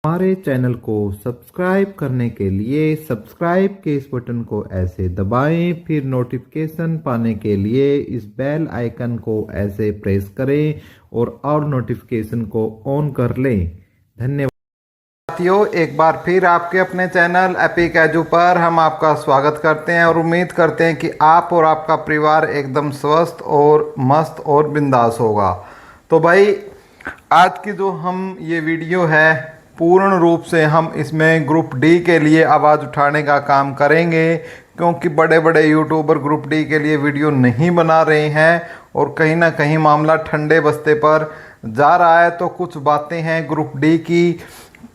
हमारे चैनल को सब्सक्राइब करने के लिए सब्सक्राइब के इस बटन को ऐसे दबाएं, फिर नोटिफिकेशन पाने के लिए इस बेल आइकन को ऐसे प्रेस करें और नोटिफिकेशन को ऑन कर लें। धन्यवाद साथियों, एक बार फिर आपके अपने चैनल एपिक एजू पर हम आपका स्वागत करते हैं और उम्मीद करते हैं कि आप और आपका परिवार एकदम स्वस्थ और मस्त और बिंदास होगा। तो भाई आज की जो हम ये वीडियो है पूर्ण रूप से हम इसमें ग्रुप डी के लिए आवाज़ उठाने का काम करेंगे, क्योंकि बड़े बड़े यूट्यूबर ग्रुप डी के लिए वीडियो नहीं बना रहे हैं और कहीं ना कहीं मामला ठंडे बस्ते पर जा रहा है। तो कुछ बातें हैं ग्रुप डी की,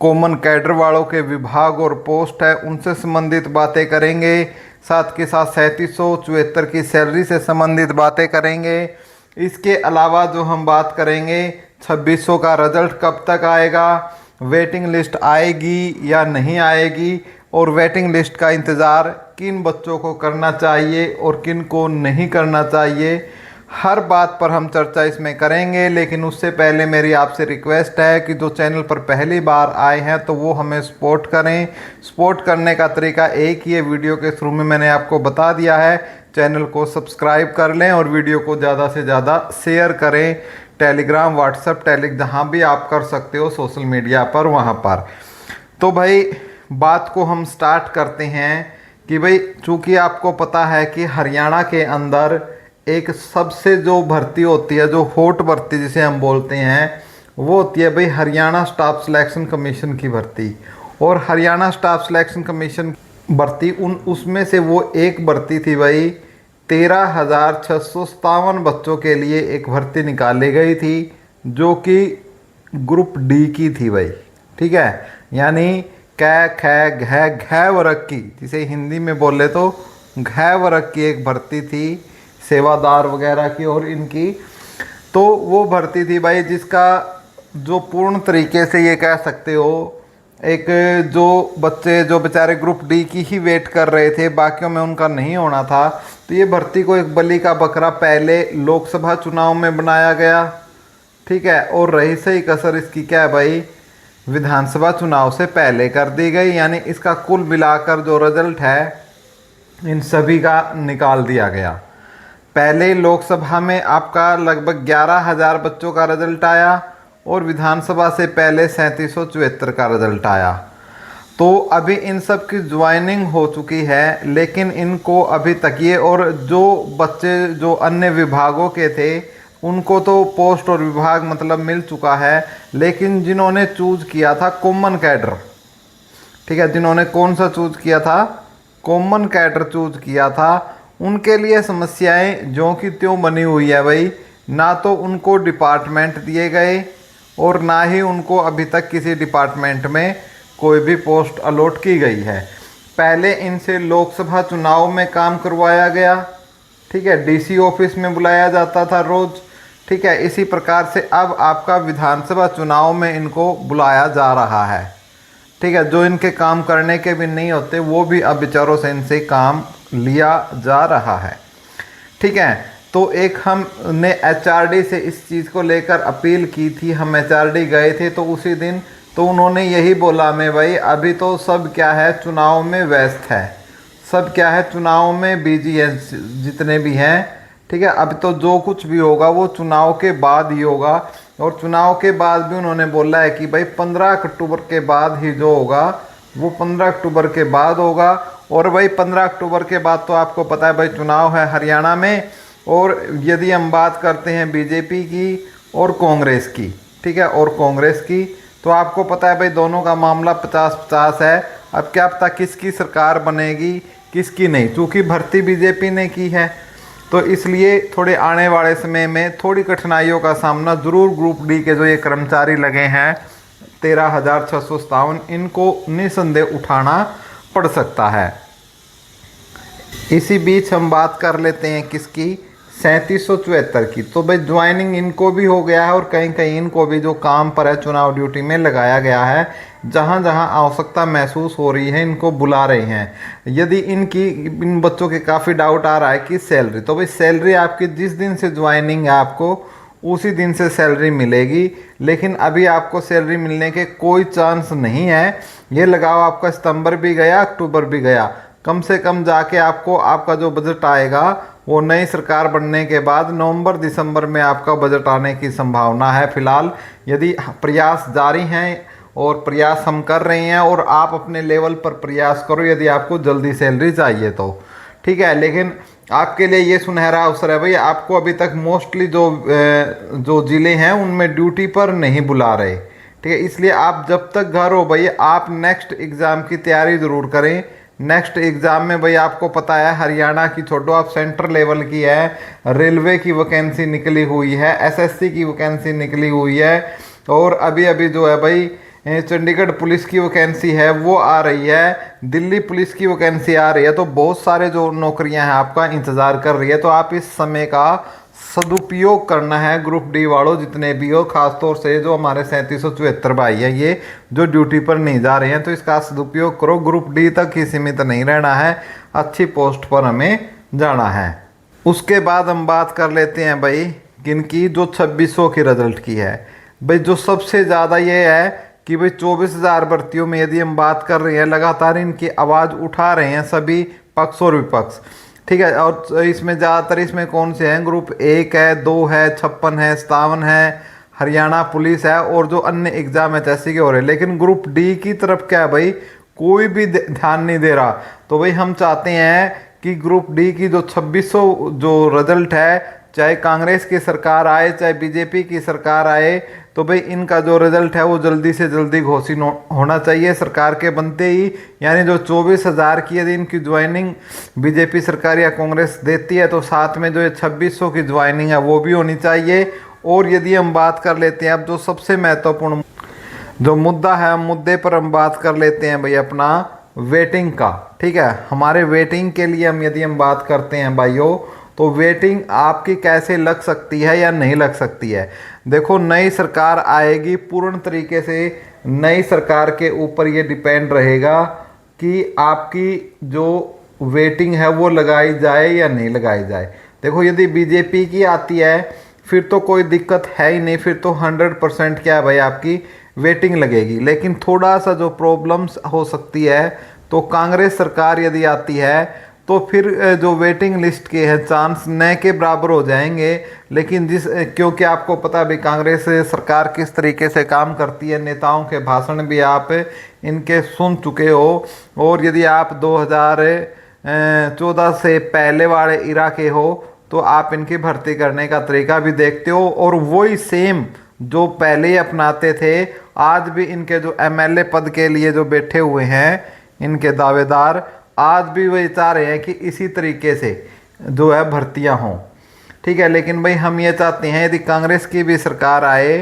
कॉमन कैडर वालों के विभाग और पोस्ट है उनसे संबंधित बातें करेंगे, साथ के साथ 3774 की सैलरी से संबंधित बातें करेंगे। इसके अलावा जो हम बात करेंगे 2600 का रिजल्ट कब तक आएगा, वेटिंग लिस्ट आएगी या नहीं आएगी, और वेटिंग लिस्ट का इंतज़ार किन बच्चों को करना चाहिए और किन को नहीं करना चाहिए, हर बात पर हम चर्चा इसमें करेंगे। लेकिन उससे पहले मेरी आपसे रिक्वेस्ट है कि जो चैनल पर पहली बार आए हैं तो वो हमें सपोर्ट करें। सपोर्ट करने का तरीका एक ही है, वीडियो के शुरू में मैंने आपको बता दिया है, चैनल को सब्सक्राइब कर लें और वीडियो को ज़्यादा से ज़्यादा शेयर करें। टेलीग्राम, व्हाट्सएप, जहाँ भी आप कर सकते हो सोशल मीडिया पर, वहाँ पर। तो भाई बात को हम स्टार्ट करते हैं कि भाई चूँकि आपको पता है कि हरियाणा के अंदर एक सबसे जो भर्ती होती है, जो हॉट भर्ती जिसे हम बोलते हैं, वो होती है भाई हरियाणा स्टाफ सिलेक्शन कमीशन की भर्ती। और हरियाणा स्टाफ सिलेक्शन कमीशन भर्ती उसमें से वो एक भर्ती थी भाई, 13,657 बच्चों के लिए एक भर्ती निकाली गई थी जो कि ग्रुप डी की थी भाई। ठीक है, यानी कै खै घै घै वर्ग की, जिसे हिंदी में बोले तो घै वर्ग की एक भर्ती थी, सेवादार वगैरह की और इनकी। तो वो भर्ती थी भाई जिसका जो पूर्ण तरीके से ये कह सकते हो, एक जो बच्चे जो बेचारे ग्रुप डी की ही वेट कर रहे थे, बाकियों में उनका नहीं होना था, तो ये भर्ती को एक बलि का बकरा पहले लोकसभा चुनाव में बनाया गया। ठीक है, और रही सही कसर इसकी क्या है भाई, विधानसभा चुनाव से पहले कर दी गई। यानी इसका कुल मिलाकर जो रिजल्ट है इन सभी का निकाल दिया गया। पहले लोकसभा में आपका लगभग 11,000 बच्चों का रिजल्ट आया और विधानसभा से पहले 3774 का रिजल्ट आया। तो अभी इन सब की ज्वाइनिंग हो चुकी है, लेकिन इनको अभी तक ये, और जो बच्चे जो अन्य विभागों के थे उनको तो पोस्ट और विभाग मतलब मिल चुका है, लेकिन जिन्होंने चूज़ किया था कॉमन कैडर, ठीक है, जिन्होंने कौन सा चूज़ किया था, कॉमन कैडर चूज़ किया था, उनके लिए समस्याएं ज्यों की त्यों बनी हुई है भाई। ना तो उनको डिपार्टमेंट दिए गए और ना ही उनको अभी तक किसी डिपार्टमेंट में कोई भी पोस्ट अलॉट की गई है। पहले इनसे लोकसभा चुनाव में काम करवाया गया, ठीक है, डीसी ऑफिस में बुलाया जाता था रोज़। ठीक है, इसी प्रकार से अब आपका विधानसभा चुनाव में इनको बुलाया जा रहा है। ठीक है, जो इनके काम करने के भी नहीं होते वो भी अब बेचारों से इनसे काम लिया जा रहा है। ठीक है, तो एक हमने एचआरडी से इस चीज़ को लेकर अपील की थी, हम एचआरडी गए थे तो उसी दिन तो उन्होंने यही बोला, मैं भाई अभी तो सब क्या है चुनाव में व्यस्त है, सब क्या है चुनाव में बिजी है जितने भी हैं। ठीक है, अब तो जो कुछ भी होगा वो चुनाव के बाद ही होगा, और चुनाव के बाद भी उन्होंने बोला है कि भाई 15 अक्टूबर के बाद ही जो होगा वो 15 अक्टूबर के बाद होगा। और भाई 15 अक्टूबर के बाद तो आपको पता है भाई चुनाव है हरियाणा में। और यदि हम बात करते हैं बीजेपी की और कांग्रेस की, ठीक है, और कांग्रेस की, तो आपको पता है भाई दोनों का मामला 50-50 है। अब क्या पता किसकी सरकार बनेगी किसकी नहीं, क्योंकि भर्ती बीजेपी ने की है, तो इसलिए थोड़े आने वाले समय में थोड़ी कठिनाइयों का सामना ज़रूर ग्रुप डी के जो ये कर्मचारी लगे हैं 13,657, इनको निसंदेह उठाना पड़ सकता है। इसी बीच हम बात कर लेते हैं किसकी, 3774 की। तो भाई ज्वाइनिंग इनको भी हो गया है और कहीं कहीं इनको भी जो काम पर है चुनाव ड्यूटी में लगाया गया है, जहां जहां आवश्यकता महसूस हो रही है इनको बुला रहे हैं। यदि इन बच्चों के काफ़ी डाउट आ रहा है कि सैलरी, तो भाई सैलरी आपकी जिस दिन से ज्वाइनिंग है आपको उसी दिन से सैलरी मिलेगी। लेकिन अभी आपको सैलरी मिलने के कोई चांस नहीं है। ये लगाओ आपका सितंबर भी गया, अक्टूबर भी गया, कम से कम जाके आपको आपका जो बजट आएगा वो नई सरकार बनने के बाद नवंबर दिसंबर में आपका बजट आने की संभावना है। फिलहाल यदि प्रयास जारी हैं और प्रयास हम कर रहे हैं और आप अपने लेवल पर प्रयास करो यदि आपको जल्दी सैलरी चाहिए तो, ठीक है। लेकिन आपके लिए ये सुनहरा अवसर है भाई, आपको अभी तक मोस्टली जो ज़िले हैं उनमें ड्यूटी पर नहीं बुला रहे, ठीक है। इसलिए आप जब तक घर हो भाई आप नेक्स्ट एग्ज़ाम की तैयारी ज़रूर करें। नेक्स्ट एग्ज़ाम में भाई आपको पता है हरियाणा की छोड़ो, आप सेंटर लेवल की है, रेलवे की वैकेंसी निकली हुई है, एसएससी की वैकेंसी निकली हुई है, और अभी अभी जो है भाई चंडीगढ़ पुलिस की वैकेंसी है वो आ रही है, दिल्ली पुलिस की वैकेंसी आ रही है। तो बहुत सारे जो नौकरियां हैं आपका इंतज़ार कर रही है। तो आप इस समय का सदुपयोग करना है ग्रुप डी वालों, जितने भी हो, खासतौर से जो हमारे 3774 भाई हैं ये जो ड्यूटी पर नहीं जा रहे हैं, तो इसका सदुपयोग करो। ग्रुप डी तक ही सीमित नहीं रहना है, अच्छी पोस्ट पर हमें जाना है। उसके बाद हम बात कर लेते हैं भाई किनकी, जो 2600 की रिजल्ट की है। भाई जो सबसे ज़्यादा ये है कि भाई 24,000 भर्तियों में यदि हम बात कर रहे हैं, लगातार इनकी आवाज़ उठा रहे हैं सभी पक्ष और विपक्ष, ठीक है। और इसमें ज़्यादातर इसमें कौन से हैं, ग्रुप 1 है, 2 है, 56 है, 57 है, हरियाणा पुलिस है, और जो अन्य एग्जाम एचएससी के हो रहे हैं। लेकिन ग्रुप डी की तरफ क्या है भाई, कोई भी ध्यान नहीं दे रहा। तो भाई हम चाहते हैं कि ग्रुप डी की जो 2600 जो रिजल्ट है, चाहे कांग्रेस की सरकार आए चाहे बीजेपी की सरकार आए, तो भाई इनका जो रिजल्ट है वो जल्दी से जल्दी घोषित होना चाहिए सरकार के बनते ही। यानी जो 24,000 की यदि इनकी ज्वाइनिंग बीजेपी सरकार या कांग्रेस देती है, तो साथ में जो ये 2600 की ज्वाइनिंग है वो भी होनी चाहिए। और यदि हम बात कर लेते हैं अब जो सबसे महत्वपूर्ण जो मुद्दा है, मुद्दे पर हम बात कर लेते हैं भाई अपना वेटिंग का, ठीक है। हमारे वेटिंग के लिए यदि हम बात करते हैं भाइयों, तो वेटिंग आपकी कैसे लग सकती है या नहीं लग सकती है। देखो नई सरकार आएगी, पूर्ण तरीके से नई सरकार के ऊपर ये डिपेंड रहेगा कि आपकी जो वेटिंग है वो लगाई जाए या नहीं लगाई जाए। देखो यदि बीजेपी की आती है फिर तो कोई दिक्कत है ही नहीं, फिर तो 100% क्या है भाई आपकी वेटिंग लगेगी। लेकिन थोड़ा सा जो प्रॉब्लम्स हो सकती है, तो कांग्रेस सरकार यदि आती है तो फिर जो वेटिंग लिस्ट के हैं चांस न के बराबर हो जाएंगे। लेकिन क्योंकि आपको पता है भाई कांग्रेस सरकार किस तरीके से काम करती है, नेताओं के भाषण भी आप इनके सुन चुके हो, और यदि आप 2014 से पहले वाले इरा के हो तो आप इनकी भर्ती करने का तरीका भी देखते हो, और वही सेम जो पहले ही अपनाते थे आज भी इनके जो एमएलए पद के लिए जो बैठे हुए हैं इनके दावेदार, आज भी वही चाह रहे हैं कि इसी तरीके से जो है भर्तियां हों, ठीक है। लेकिन भाई हम ये चाहते हैं यदि कांग्रेस की भी सरकार आए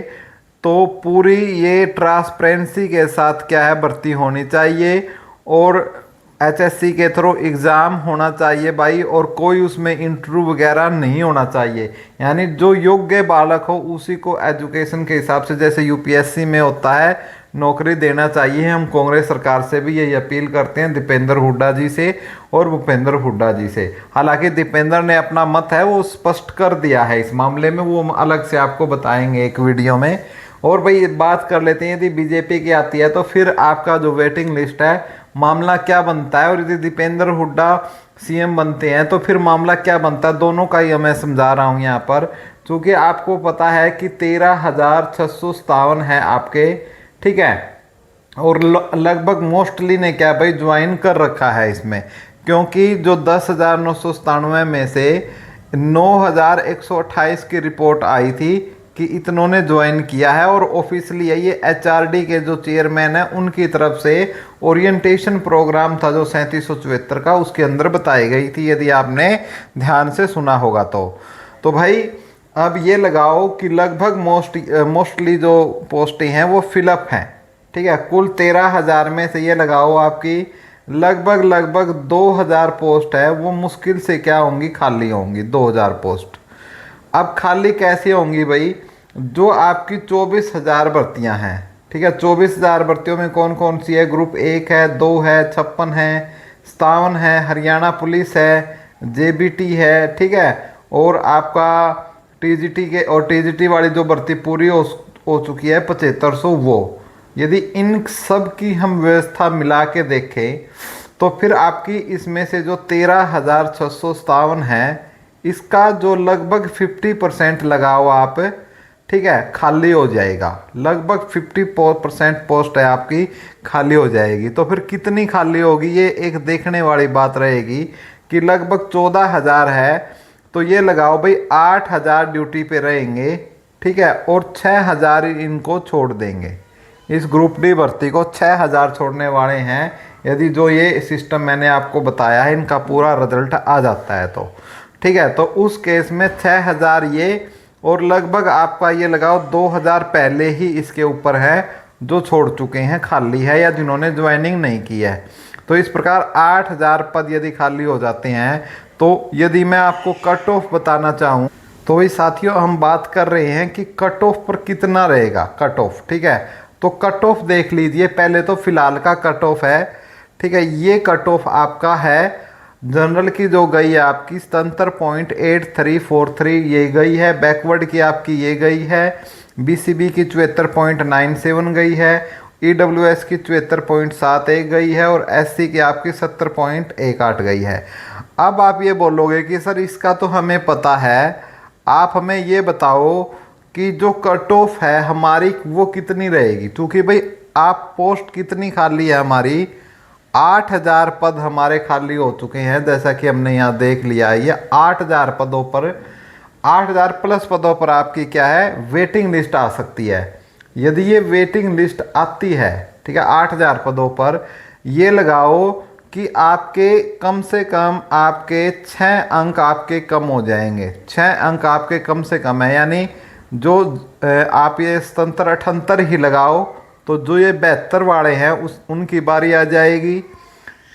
तो पूरी ये ट्रांसपेरेंसी के साथ क्या है भर्ती होनी चाहिए, और एचएससी के थ्रू एग्ज़ाम होना चाहिए भाई, और कोई उसमें इंटरव्यू वगैरह नहीं होना चाहिए। यानी जो योग्य बालक हो उसी को एजुकेशन के हिसाब से जैसे यूपीएससी में होता है नौकरी देना चाहिए। हम कांग्रेस सरकार से भी यही अपील करते हैं, दीपेंद्र हुड्डा जी से और भूपेंद्र हुड्डा जी से। हालांकि दीपेंद्र ने अपना मत है वो स्पष्ट कर दिया है इस मामले में, वो हम अलग से आपको बताएंगे एक वीडियो में। और भाई बात कर लेते हैं यदि बीजेपी की आती है तो फिर आपका जो वेटिंग लिस्ट है मामला क्या बनता है, और यदि दीपेंद्र हुड्डा सीएम बनते हैं तो फिर मामला क्या बनता है, दोनों का ही मैं समझा रहा हूँ यहाँ पर। क्योंकि आपको पता है कि 13,657 है आपके, ठीक है। और लगभग मोस्टली ने क्या भाई ज्वाइन कर रखा है इसमें, क्योंकि जो 10,997 में से 9,128 की रिपोर्ट आई थी कि इतनों ने ज्वाइन किया है। और ऑफिशियली ये एचआरडी के जो चेयरमैन है उनकी तरफ से ओरिएंटेशन प्रोग्राम था जो 3774 का, उसके अंदर बताई गई थी, यदि आपने ध्यान से सुना होगा तो भाई अब ये लगाओ कि लगभग मोस्टली जो पोस्टें हैं वो फिलअप हैं, ठीक है। कुल 13,000 में से ये लगाओ आपकी लगभग 2,000 पोस्ट है वो मुश्किल से क्या होंगी, खाली होंगी 2,000 पोस्ट। अब खाली कैसे होंगी भाई, जो आपकी 24,000 भर्तियां हैं, ठीक है। 24,000 भर्तियों में कौन कौन सी है, ग्रुप 1 है, 2 है, 56 है, 57 है, हरियाणा पुलिस है, जेबीटी है, ठीक है। और आपका टीजीटी के और टीजीटी वाली जो भर्ती पूरी हो चुकी है 7500 वो, यदि इन सब की हम व्यवस्था मिला के देखें तो फिर आपकी इसमें से जो 13,657 है इसका जो लगभग 50% लगाओ आप, ठीक है, खाली हो जाएगा। लगभग 50% पोस्ट है आपकी खाली हो जाएगी। तो फिर कितनी खाली होगी ये एक देखने वाली बात रहेगी कि लगभग 14,000 है तो ये लगाओ भाई 8,000 ड्यूटी पे रहेंगे, ठीक है, और 6,000 इनको छोड़ देंगे। इस ग्रुप डी भर्ती को 6,000 छोड़ने वाले हैं यदि जो ये सिस्टम मैंने आपको बताया है इनका पूरा रिजल्ट आ जाता है तो, ठीक है। तो उस केस में 6,000 ये और लगभग आपका ये लगाओ 2,000 पहले ही इसके ऊपर है जो छोड़ चुके हैं, खाली है या जिन्होंने ज्वाइनिंग नहीं की है। तो इस प्रकार 8,000 पद यदि खाली हो जाते हैं तो यदि मैं आपको कट ऑफ बताना चाहूँ तो वही साथियों हम बात कर रहे हैं कि कट ऑफ पर कितना रहेगा कट ऑफ, ठीक है। तो कट ऑफ देख लीजिए, पहले तो फिलहाल का कट ऑफ है, ठीक है। ये कट ऑफ आपका है जनरल की जो गई है आपकी 77.8343 ये गई है, बैकवर्ड की आपकी ये गई है, बीसीबी की 74.97 गई है, ईडब्ल्यूएस की 74.71 गई है और एससी की आपकी 70.18 गई है। अब आप ये बोलोगे कि सर इसका तो हमें पता है, आप हमें ये बताओ कि जो कट ऑफ है हमारी वो कितनी रहेगी, क्योंकि भाई आप पोस्ट कितनी खाली है हमारी 8,000 पद हमारे खाली हो चुके हैं, जैसा कि हमने यहाँ देख लिया है। ये 8,000 पदों पर 8,000 प्लस पदों पर आपकी क्या है वेटिंग लिस्ट आ सकती है। यदि ये वेटिंग लिस्ट आती है, ठीक है, 8,000 पदों पर ये लगाओ कि आपके कम से कम आपके 6 अंक आपके कम हो जाएंगे। 6 अंक आपके कम से कम है, यानी जो आप ये 77-78 ही लगाओ तो जो ये 72 वाले हैं उनकी बारी आ जाएगी,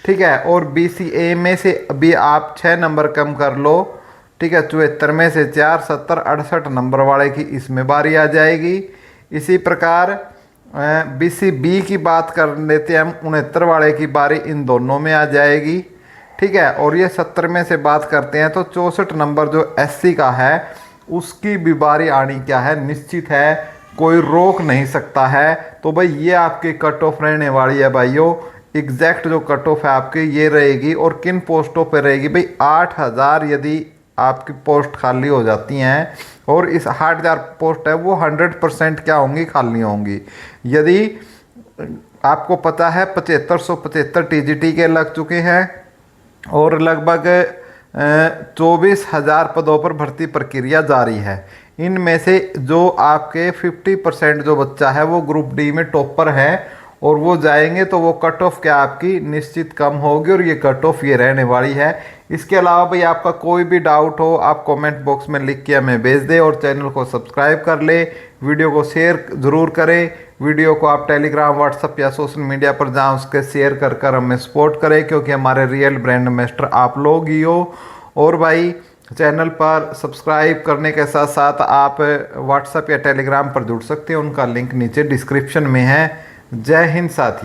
ठीक है। और बीसीए में से अभी आप 6 नंबर कम कर लो, ठीक है, 74 में से 4 70 68 नंबर वाले की इसमें बारी आ जाएगी। इसी प्रकार बीसीबी की बात कर लेते हैं हम, 69 वाले की बारी इन दोनों में आ जाएगी, ठीक है। और ये 70 में से बात करते हैं तो 64 नंबर जो एससी का है उसकी भी बारी आनी क्या है निश्चित है, कोई रोक नहीं सकता है। तो भाई ये आपकी कट ऑफ रहने वाली है भाइयों, एग्जैक्ट जो कट ऑफ है आपकी ये रहेगी। और किन पोस्टों पे रहेगी भाई 8,000 यदि आपकी पोस्ट खाली हो जाती हैं और इस 8,000 पोस्ट है वो 100% क्या होंगी खाली होंगी। यदि आपको पता है 7575 टीजीटी के लग चुके हैं और लगभग 24,000 पदों पर भर्ती प्रक्रिया जारी है। इनमें से जो आपके 50% जो बच्चा है वो ग्रुप डी में टॉपर है और वो जाएंगे तो वो कट ऑफ क्या आपकी निश्चित कम होगी और ये कट ऑफ ये रहने वाली है। इसके अलावा भाई आपका कोई भी डाउट हो आप कमेंट बॉक्स में लिख के हमें भेज दें और चैनल को सब्सक्राइब कर ले, वीडियो को शेयर ज़रूर करें। वीडियो को आप टेलीग्राम व्हाट्सएप या सोशल मीडिया पर जहाँ उसके शेयर कर हमें सपोर्ट करें, क्योंकि हमारे रियल ब्रांड एम्बेसडर आप लोग ही हो। और भाई चैनल पर सब्सक्राइब करने के साथ साथ आप व्हाट्सएप या टेलीग्राम पर जुड़ सकते हैं, उनका लिंक नीचे डिस्क्रिप्शन में है। जय हिंद साथी।